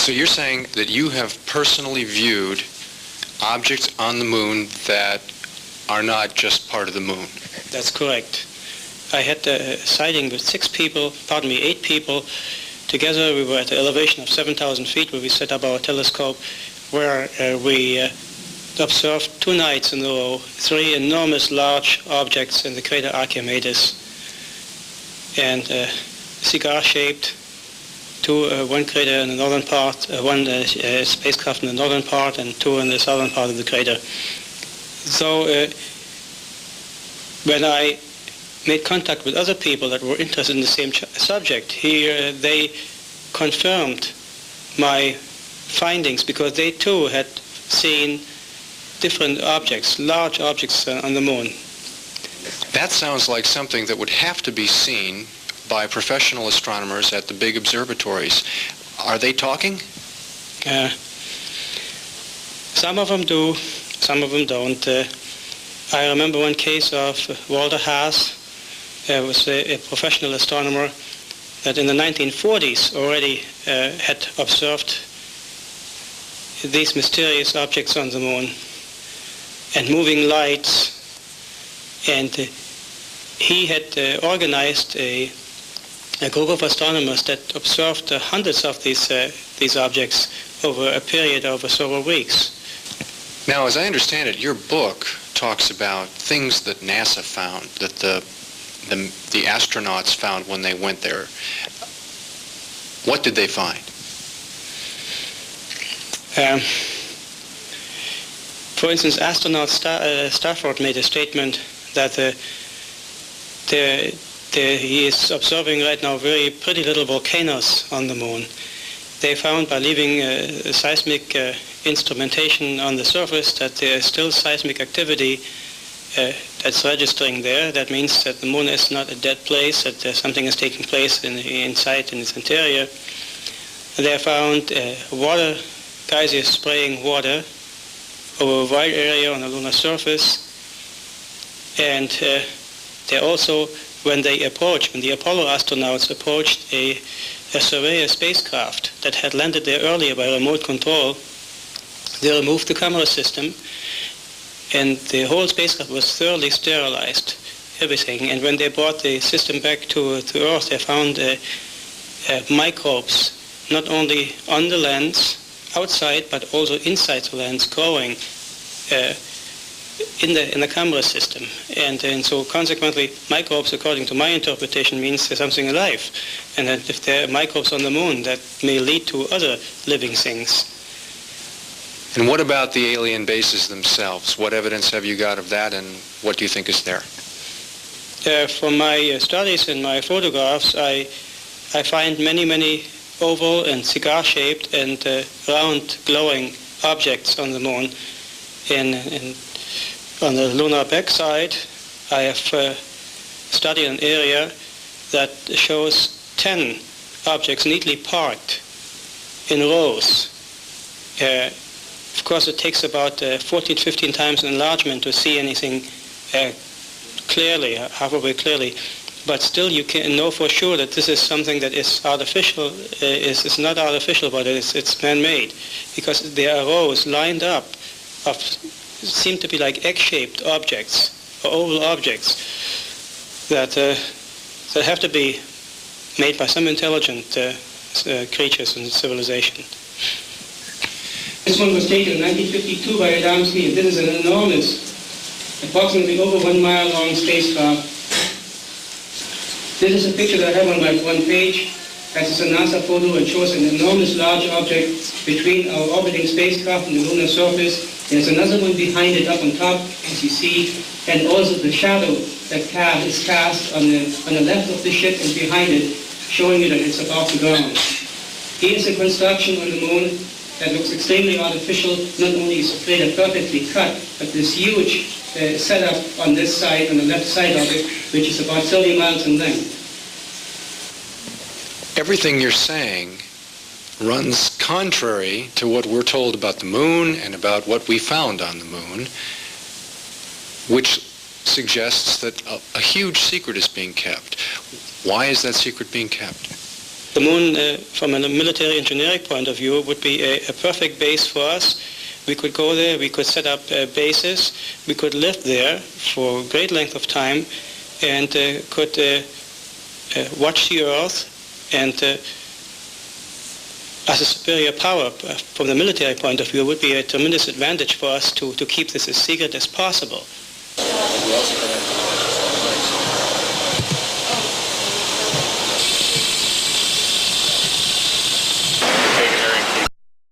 So you're saying that you have personally viewed objects on the moon that are not just part of the moon? That's correct. I had a sighting with 8 people. Together we were at an elevation of 7,000 feet where we set up our telescope, where we observed 2 nights in a row 3 enormous large objects in the crater Archimedes, and cigar-shaped, one crater in the northern part, one spacecraft in the northern part, and 2 in the southern part of the crater. So when I made contact with other people that were interested in the same subject, here they confirmed my findings, because they too had seen different objects, large objects on the moon. That sounds like something that would have to be seen by professional astronomers at the big observatories. Are they talking? Some of them do, some of them don't. I remember one case of Walter Haas, was a professional astronomer that in the 1940s already had observed these mysterious objects on the moon and moving lights, and he had organized a group of astronomers that observed hundreds of these objects over a period of several weeks. Now, as I understand it, your book talks about things that NASA found, that the astronauts found when they went there. What did they find? For instance, astronaut Stafford made a statement that he is observing right now very pretty little volcanoes on the moon. They found by leaving seismic instrumentation on the surface that there is still seismic activity that's registering there. That means that the moon is not a dead place, that something is taking place inside in its interior. They found water geysers spraying water over a wide area on the lunar surface. And they also, when the Apollo astronauts approached a surveyor spacecraft that had landed there earlier by remote control, they removed the camera system, and the whole spacecraft was thoroughly sterilized, everything. And when they brought the system back to Earth, they found microbes, not only on the lens, outside, but also inside the lens, growing in the camera system. And so consequently, microbes, according to my interpretation, means there's something alive. And that if there are microbes on the moon, that may lead to other living things. And what about the alien bases themselves? What evidence have you got of that, and what do you think is there? From my studies and my photographs, I find many oval and cigar-shaped and round glowing objects on the moon. And on the lunar backside, I have studied an area that shows 10 objects neatly parked in rows. Of course, it takes about 14, 15 times enlargement to see anything clearly, halfway clearly. But still, you can know for sure that this is something that is artificial. Is not artificial, but it's man-made, because there are rows lined up of seem to be like egg-shaped objects or oval objects that have to be made by some intelligent creatures in civilization. This one was taken in 1952 by Adamski, and this is an enormous, approximately over 1 mile long spacecraft. This is a picture that I have on my front page. This is a NASA photo. It shows an enormous large object between our orbiting spacecraft and the lunar surface. There's another one behind it up on top, as you see, and also the shadow that is cast on the left of the ship and behind it, showing you that it's above the ground. Here's a construction on the moon that looks extremely artificial. Not only is the crater perfectly cut, but this huge setup on this side, on the left side of it, which is about 30 miles in length. Everything you're saying runs contrary to what we're told about the moon and about what we found on the moon, which suggests that a huge secret is being kept. Why is that secret being kept? The moon, from a military engineering point of view, would be a perfect base for us. We could go there, we could set up bases, we could live there for a great length of time, and could watch the Earth, and as a superior power from the military point of view, it would be a tremendous advantage for us to keep this as secret as possible.